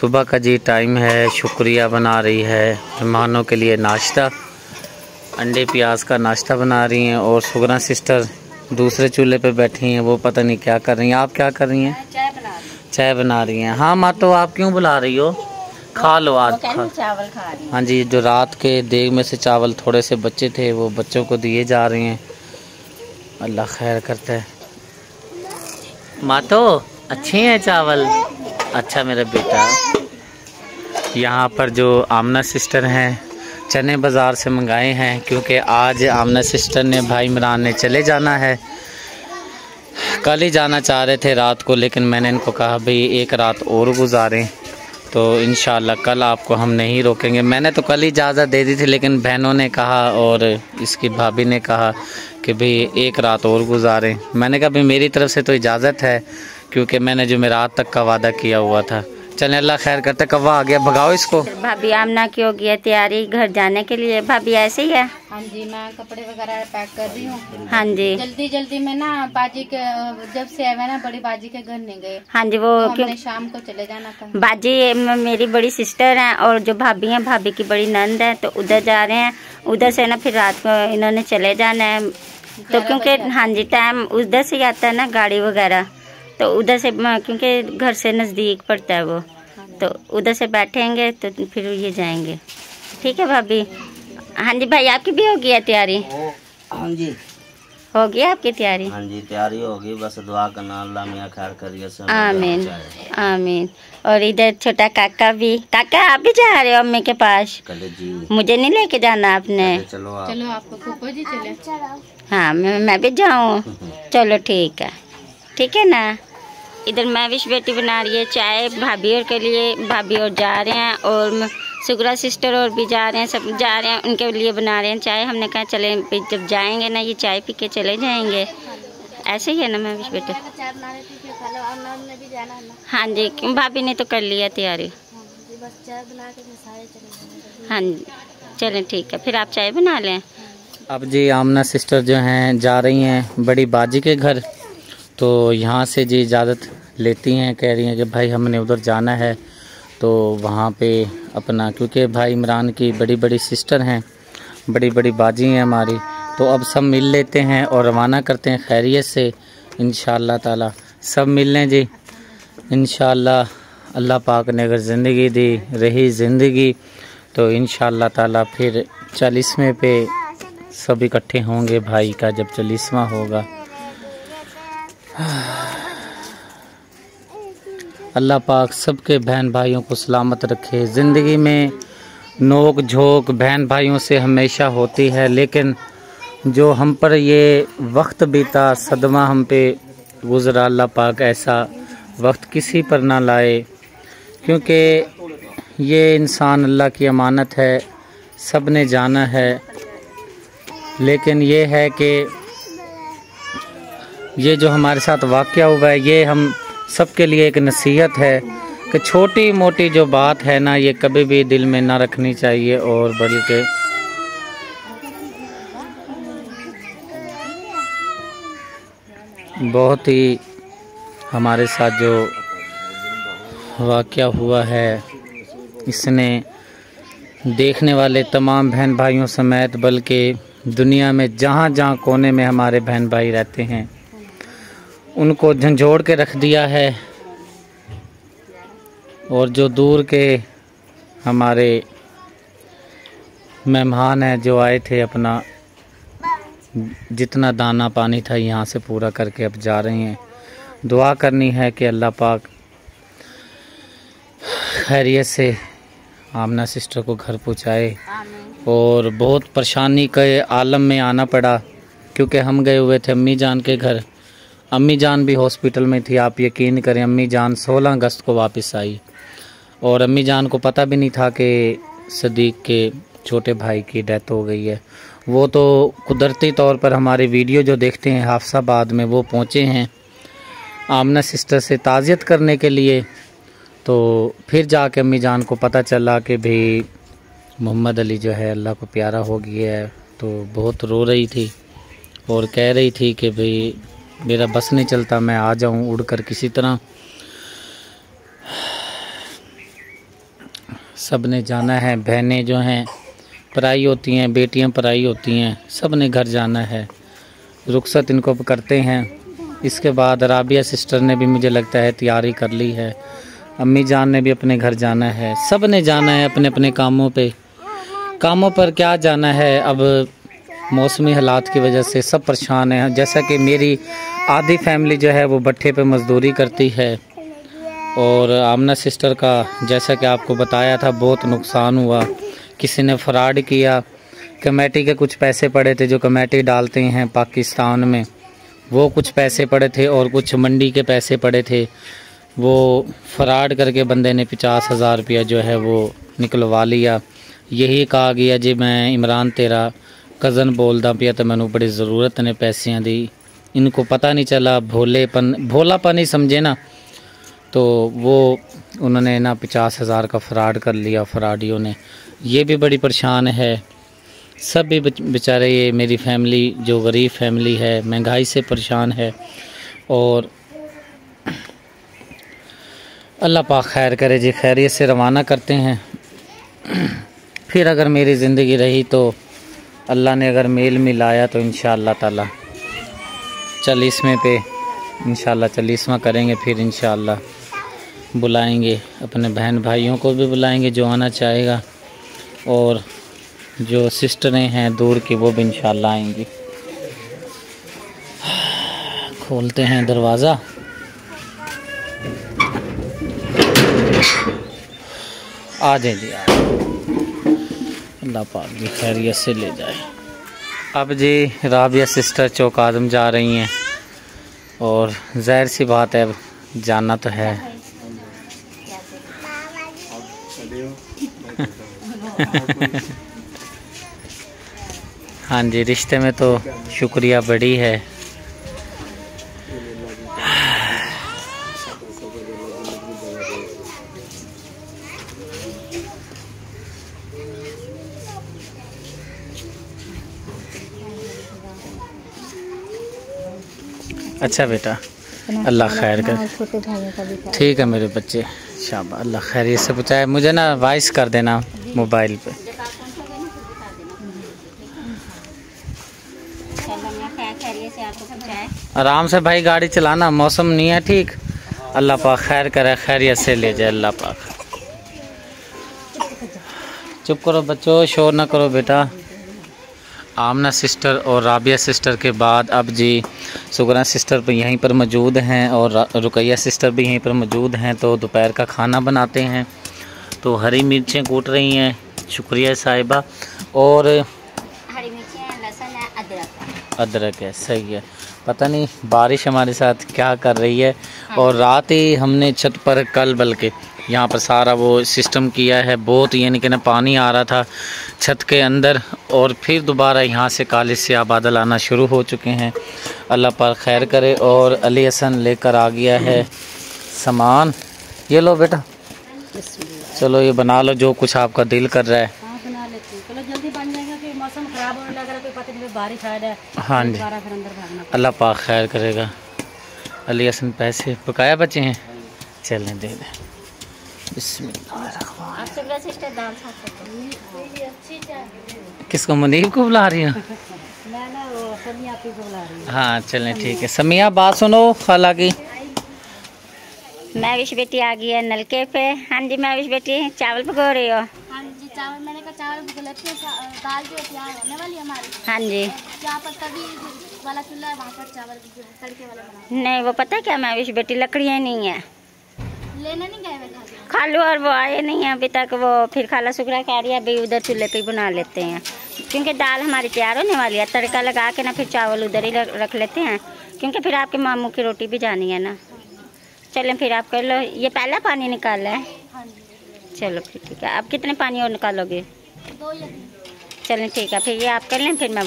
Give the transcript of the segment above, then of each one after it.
सुबह का जी टाइम है। शुक्रिया बना रही है मेहमानों के लिए नाश्ता, अंडे प्याज का नाश्ता बना रही हैं। और सुगना सिस्टर दूसरे चूल्हे पे बैठी हैं, वो पता नहीं क्या कर रही हैं। आप क्या कर रही हैं? चाय बना रही हैं। हाँ माँ, तो आप क्यों बुला रही हो? खा लो आज। चावल खा रही हैं। हाँ जी, जो रात के देग में से चावल थोड़े से बच्चे थे वो बच्चों को दिए जा रहे हैं। अल्लाह खैर करता है। माँ तो अच्छे हैं चावल। अच्छा मेरा बेटा। यहाँ पर जो आमना सिस्टर हैं, चने बाज़ार से मंगाए हैं, क्योंकि आज आमना सिस्टर ने भाई इमरान ने चले जाना है। कल ही जाना चाह रहे थे रात को, लेकिन मैंने इनको कहा भाई एक रात और गुजारें, तो इंशाल्लाह कल आपको हम नहीं रोकेंगे। मैंने तो कल ही इजाज़त दे दी थी, लेकिन बहनों ने कहा और इसकी भाभी ने कहा कि भाई एक रात और गुजारें। मैंने कहा भाई मेरी तरफ से तो इजाज़त है, क्योंकि मैंने जुमेरात तक का वादा किया हुआ था। चलें, अल्लाह खैर करते। कौवा आ गया, भगाओ इसको। भाभी आमना की हो गया तैयारी घर जाने के लिए। भाभी ऐसे ही है? हाँ जी, मैं कपड़े वगैरह पैक कर रही हूँ। हाँ जी, जल्दी जल्दी में ना बाजी के जब से आए ना बड़ी बाजी के घर नहीं गए। हाँ जी, वो तो हमने शाम को चले जाना था। बाजी मेरी बड़ी सिस्टर है और जो भाभी है भाभी की बड़ी नंद है, तो उधर जा रहे हैं। उधर से ना फिर रात को इन्होंने चले जाना है, तो क्योंकि हाँ जी टाइम उधर से आता है ना गाड़ी वगैरह, तो उधर से क्योंकि घर से नज़दीक पड़ता है वो, तो उधर से बैठेंगे तो फिर ये जाएंगे। ठीक है भाभी? हाँ जी भाई, आपकी भी हो गई है तैयारी? हाँ जी हो गई आपकी तैयारी? हाँ जी तैयारी होगी, बस दुआ करना अल्लाह मियां खैर करिए। आमीन आमीन। और इधर छोटा काका भी। काका आप भी जा रहे हो अम्मी के पास? जी मुझे नहीं लेके जाना आपने? चलो आपको फूफा जी चले। हाँ मैं भी जाऊँ? चलो ठीक है ना। इधर मैं विश बेटी बना रही है चाय भाभी और के लिए। भाभी और जा रहे हैं और सुगरा सिस्टर और भी जा रहे हैं, सब जा रहे हैं, उनके लिए बना रहे हैं चाय। हमने कहा चले जब जाएंगे ना ये चाय पी के चले जाएंगे। ऐसे ही है ना मैं विश बेटी? हाँ जी, भाभी ने तो कर लिया तैयारी। हाँ जी चलें ठीक है, फिर आप चाय बना लें। अब जी आमना सिस्टर जो हैं जा रही हैं बड़ी बाजी के घर, तो यहाँ से जी इजाज़त लेती हैं, कह रही हैं कि भाई हमने उधर जाना है, तो वहाँ पे अपना, क्योंकि भाई इमरान की बड़ी बड़ी सिस्टर हैं, बड़ी बड़ी बाजी हैं हमारी, तो अब सब मिल लेते हैं और रवाना करते हैं खैरियत से इंशाअल्लाह ताला। सब मिल लें जी इंशाअल्लाह। अल्लाह पाक ने अगर ज़िंदगी दी रही ज़िंदगी तो इंशाअल्लाह ताला फिर 40वें पे सब इकट्ठे होंगे भाई का, जब 40वां होगा। अल्लाह पाक सबके बहन भाइयों को सलामत रखे। ज़िंदगी में नोक झोंक बहन भाइयों से हमेशा होती है, लेकिन जो हम पर ये वक्त बीता, सदमा हम पे गुज़रा, अल्लाह पाक ऐसा वक्त किसी पर ना लाए, क्योंकि ये इंसान अल्लाह की अमानत है, सब ने जाना है। लेकिन ये है कि ये जो हमारे साथ वाक़या हुआ है, ये हम सबके लिए एक नसीहत है कि छोटी मोटी जो बात है ना, ये कभी भी दिल में ना रखनी चाहिए, और बल्कि बहुत ही हमारे साथ जो वाक़या हुआ है, इसने देखने वाले तमाम बहन भाइयों समेत, बल्कि दुनिया में जहाँ जहाँ कोने में हमारे बहन भाई रहते हैं, उनको झंझोड़ के रख दिया है। और जो दूर के हमारे मेहमान हैं जो आए थे, अपना जितना दाना पानी था यहाँ से पूरा करके अब जा रहे हैं। दुआ करनी है कि अल्लाह पाक खैरियत से आमना सिस्टर को घर पहुँचाए। और बहुत परेशानी के आलम में आना पड़ा, क्योंकि हम गए हुए थे अम्मी जान के घर। अम्मी जान भी हॉस्पिटल में थी। आप यकीन करें, अम्मी जान 16 अगस्त को वापस आई, और अम्मी जान को पता भी नहीं था कि सदीक के छोटे भाई की डेथ हो गई है। वो तो कुदरती तौर पर हमारे वीडियो जो देखते हैं हाफसाबाद में, वो पहुँचे हैं आमना सिस्टर से ताज़ियत करने के लिए। तो फिर जाके अम्मी जान को पता चला कि भाई मोहम्मद अली जो है अल्लाह को प्यारा हो गया है। तो बहुत रो रही थी और कह रही थी कि भाई मेरा बस नहीं चलता, मैं आ जाऊं उड़कर किसी तरह। सब ने जाना है। बहनें जो हैं पराई होती हैं, बेटियां पराई होती हैं, सब ने घर जाना है। रुखसत इनको करते हैं। इसके बाद राबिया सिस्टर ने भी मुझे लगता है तैयारी कर ली है। अम्मी जान ने भी अपने घर जाना है। सब ने जाना है अपने अपने कामों पर क्या जाना है। अब मौसमी हालात की वजह से सब परेशान हैं। जैसा कि मेरी आधी फैमिली जो है वो भट्ठे पे मज़दूरी करती है और आमना सिस्टर का जैसा कि आपको बताया था बहुत नुकसान हुआ। किसी ने फ्रॉड किया। कमेटी के कुछ पैसे पड़े थे जो कमेटी डालते हैं पाकिस्तान में, वो कुछ पैसे पड़े थे और कुछ मंडी के पैसे पड़े थे। वो फ्रॉड करके बंदे ने 50,000 रुपया जो है वो निकलवा लिया। यही कहा गया जी मैं इमरान तेरा कज़न बोलदा पिया तो मैनू बड़ी ज़रूरत ने पैसियां दी। इनको पता नहीं चला, भोलापन ही समझे ना, तो वो उन्होंने ना 50,000 का फ्रॉड कर लिया फ्रॉडियों ने। ये भी बड़ी परेशान है। सब भी बेचारे, ये मेरी फैमिली जो गरीब फैमिली है महंगाई से परेशान है। और अल्लाह पाक खैर करे जी, खैरियत से रवाना करते हैं। फिर अगर मेरी ज़िंदगी रही तो अल्लाह ने अगर मेल मिलाया तो इंशाअल्लाह ताला 40वें पे इंशाअल्लाह 40वां करेंगे। फिर इंशाअल्लाह बुलाएंगे, अपने बहन भाइयों को भी बुलाएंगे जो आना चाहेगा, और जो सिस्टरें हैं दूर की वो भी इंशाअल्लाह आएंगी। खोलते हैं दरवाज़ा। आ जाए जी, अल्लाह पाक जी खैरियत से ले जाए। अब जी राबिया सिस्टर चौक आज़म जा रही हैं और ज़ाहिर सी बात है जाना तो है। हाँ जी, रिश्ते में तो शुक्रिया बड़ी है। अच्छा बेटा, अल्लाह खैर कर। ठीक है मेरे बच्चे, शाबाश, अल्लाह खैरियत से पहुँचाए। मुझे ना वॉइस कर देना मोबाइल पे। आराम से भाई गाड़ी चलाना, मौसम नहीं है ठीक। अल्लाह पाक खैर करे, खैरियत से ले जाए अल्लाह पाक। चुप करो बच्चों, शोर ना करो बेटा। आमना सिस्टर और राबिया सिस्टर के बाद अब जी सुगरा सिस्टर भी यहीं पर मौजूद हैं और रुकैया सिस्टर भी यहीं पर मौजूद हैं। तो दोपहर का खाना बनाते हैं। तो हरी मिर्चें कूट रही हैं, शुक्रिया साहिबा। और हरी मिर्चें, लहसुन है, अदरक है, सही है। पता नहीं बारिश हमारे साथ क्या कर रही है। और रात ही हमने छत पर कल बल्कि यहाँ पर सारा वो सिस्टम किया है। बहुत यानी कि ना पानी आ रहा था छत के अंदर, और फिर दोबारा यहाँ से काले से बादल आना शुरू हो चुके हैं। अल्लाह पाक खैर करे। और अली हसन लेकर आ गया है सामान। ये लो बेटा, चलो ये बना लो जो कुछ आपका दिल कर रहा है। बना लेती हूँ, चलो जल्दी बन जाएगा कि मौसम खराब होने लग रहा है, कोई पता नहीं बारिश आ जाए। हाँ जी, अल्लाह पाक खैर करेगा। अली हसन पैसे पकाया बचे हैं, चलें दे दें। किसको, मुनीब को बुला रही हो? हाँ चलें ठीक है। समिया बात सुनो खाला की। महविश बेटी आ गई है नलके पे। हाँ जी महविश बेटी, चावल पका रही हो? हाँ जी, चावल मैंने कहा चावल गलत है, दाल जो तैयार होने वाली हमारी। हाँ जी, यहाँ पर तभी वाला चूल्हा है, वहाँ पर चावल तड़के वाला बना। नहीं वो पता क्या महविश बेटी, लकड़ियाँ नहीं है, लेने नहीं गए मैं खालू और वो आए नहीं है अभी तक। वो फिर खाला सुगरा कह रही है भाई उधर चूल्हे पे बना लेते हैं, क्योंकि दाल हमारी तैयार होने वाली है। तड़का लगा के ना फिर चावल उधर ही रख लेते हैं, क्योंकि फिर आपके मामू की रोटी भी जानी है ना। चलें फिर आप कर लो, ये पहला पानी निकाला है। चलो फिर ठीक है। आप कितने पानी और निकालोगे? 2 या 3। चलें ठीक है, फिर ये आप कर लें, फिर मैं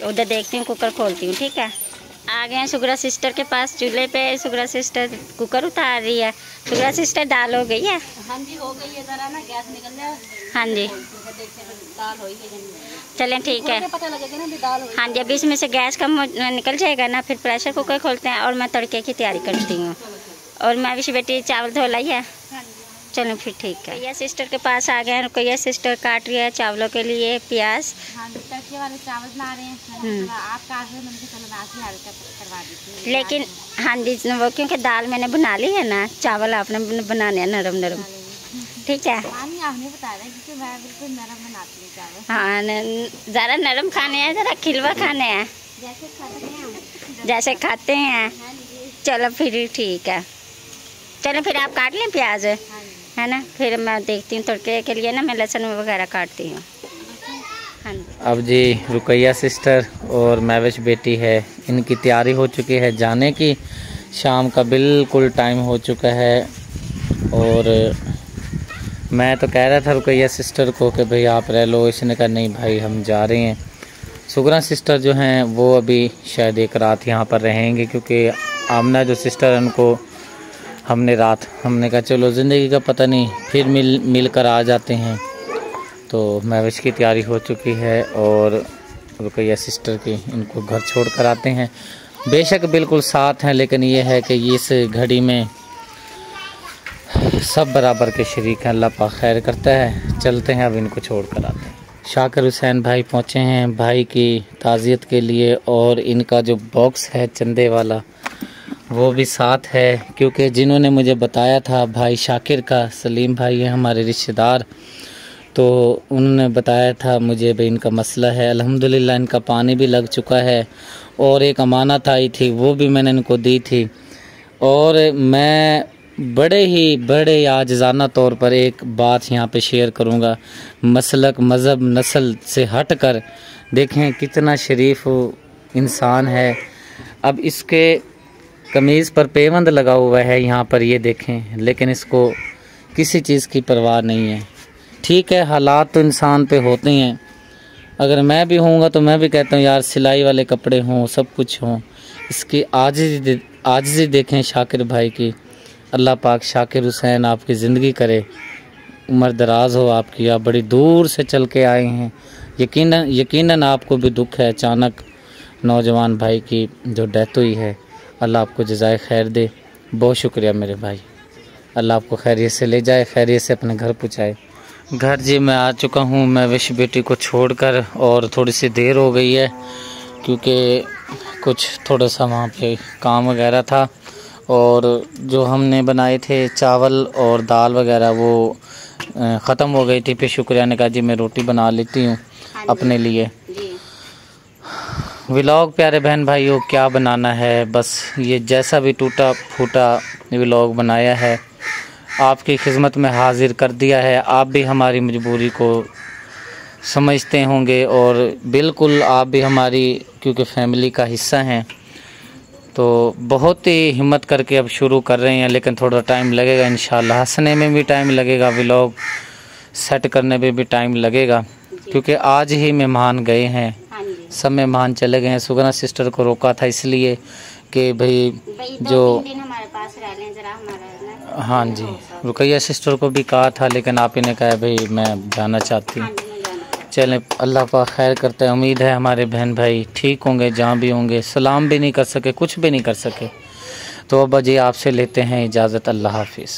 उधर देखती हूँ, कुकर खोलती हूँ। ठीक है, आ गए हैं सुगरा सिस्टर के पास चूल्हे पे। सुगरा सिस्टर कुकर उतार रही है। सुगरा सिस्टर दाल हो गई है? हाँ जी हो गई है, जरा ना गैस निकल जाए। हाँ जी दाल हो गई। चलें ठीक है। पता लगेगा ना भी दाल हो गई। हाँ जी, अभी इसमें से गैस कम निकल जाएगा ना, फिर प्रेशर कुकर खोलते हैं और मैं तड़के की तैयारी करती हूँ। और मैं विश बेटी चावल धो लाई है। चलो फिर ठीक है। रुकैया सिस्टर के पास आ गए हैं। रुकैया सिस्टर काट रही है चावलों के लिए प्याज। हाँ, तड़के वाले चावल बना रहे हैं। आप काट रहे हैं, मैंने चलो नाश्ते हल्का करवा देती हूँ। लेकिन हाँ जी, वो क्योंकि दाल मैंने बना ली है ना, चावल आपने बनाने हैं नरम नरम, ठीक है। आपने बताया क्योंकि मैं बिल्कुल नरम बनाती हूँ चावल। हाँ, ज़रा नरम खाने हैं, ज़रा खिलवा खाने हैं, जैसे खाते हैं। चलो फिर ठीक है। चलो फिर आप काट लें प्याज, है ना, फिर मैं देखती हूँ तड़के के लिए ना मैं लहसुन वगैरह काटती हूँ। हाँ, अब जी रुकैया सिस्टर और महविश बेटी है, इनकी तैयारी हो चुकी है जाने की। शाम का बिल्कुल टाइम हो चुका है और मैं तो कह रहा था रुकैया सिस्टर को कि भाई आप रह लो, इसने कहा नहीं भाई हम जा रहे हैं। सुगरा सिस्टर जो हैं वो अभी शायद एक रात यहाँ पर रहेंगे, क्योंकि आमना जो सिस्टर है उनको हमने कहा चलो ज़िंदगी का पता नहीं, फिर मिल कर आ जाते हैं। तो महविश की तैयारी हो चुकी है और रुकैया सिस्टर की इनको घर छोड़ कर आते हैं। बेशक बिल्कुल साथ हैं, लेकिन ये है कि इस घड़ी में सब बराबर के शरीक हैं। अल्लाह पाक खैर करता है। चलते हैं, अब इनको छोड़ कर आते हैं। शाकिर हुसैन भाई पहुँचे हैं भाई की ताज़ियत के लिए, और इनका जो बॉक्स है चंदे वाला वो भी साथ है, क्योंकि जिन्होंने मुझे बताया था भाई शाकिर का, सलीम भाई है हमारे रिश्तेदार, तो उन्होंने बताया था मुझे भाई इनका मसला है। अल्हम्दुलिल्लाह इनका पानी भी लग चुका है और एक अमानत आई थी वो भी मैंने इनको दी थी। और मैं बड़े आजिज़ाना तौर पर एक बात यहाँ पे शेयर करूँगा। मसलक मज़हब नस्ल से हट कर देखें कितना शरीफ इंसान है। अब इसके कमीज़ पर पेवंद लगा हुआ है यहाँ पर, ये देखें, लेकिन इसको किसी चीज़ की परवाह नहीं है। ठीक है, हालात तो इंसान पे होते हैं। अगर मैं भी होऊंगा तो मैं भी कहता हूँ यार सिलाई वाले कपड़े हों, सब कुछ हों। इसकी आजिज़ी देखें शाकिर भाई की। अल्लाह पाक शाकिर हुसैन आपकी ज़िंदगी करे, उम्र दराज हो आपकी। आप बड़ी दूर से चल के आए हैं, यकीनन आपको भी दुख है अचानक नौजवान भाई की जो डेथ हुई है। अल्लाह आपको जज़ाए खैर दे। बहुत शुक्रिया मेरे भाई, अल्लाह आपको खैरियत से ले जाए, खैरियत से अपने घर पहुँचाए। घर जी मैं आ चुका हूँ महविश बेटी को छोड़कर, और थोड़ी सी देर हो गई है क्योंकि कुछ थोड़ा सा वहाँ पे काम वगैरह था, और जो हमने बनाए थे चावल और दाल वगैरह वो ख़त्म हो गई थी। फिर शुक्रिया ने कहा जी मैं रोटी बना लेती हूँ अपने लिए। व्लॉग प्यारे बहन भाइयों क्या बनाना है, बस ये जैसा भी टूटा फूटा व्लॉग बनाया है आपकी खिदमत में हाजिर कर दिया है। आप भी हमारी मजबूरी को समझते होंगे और बिल्कुल आप भी हमारी क्योंकि फैमिली का हिस्सा हैं, तो बहुत ही हिम्मत करके अब शुरू कर रहे हैं, लेकिन थोड़ा टाइम लगेगा इंशाल्लाह। हंसने में भी टाइम लगेगा, व्लॉग सेट करने में भी टाइम लगेगा, क्योंकि आज ही मेहमान गए हैं, सब मेहमान चले गए हैं। सुगना सिस्टर को रोका था इसलिए कि भाई जो हमारे पास रह लें जरा हमारा। हाँ जी, रुकैया सिस्टर को भी कहा था, लेकिन आप इन्हें कहा भाई मैं जाना चाहती हूँ। चलें, अल्लाह पाक खैर करता है। उम्मीद है हमारे बहन भाई ठीक होंगे, जहाँ भी होंगे। सलाम भी नहीं कर सके, कुछ भी नहीं कर सके। तो अब जी आपसे लेते हैं इजाज़त। अल्लाह हाफिज़।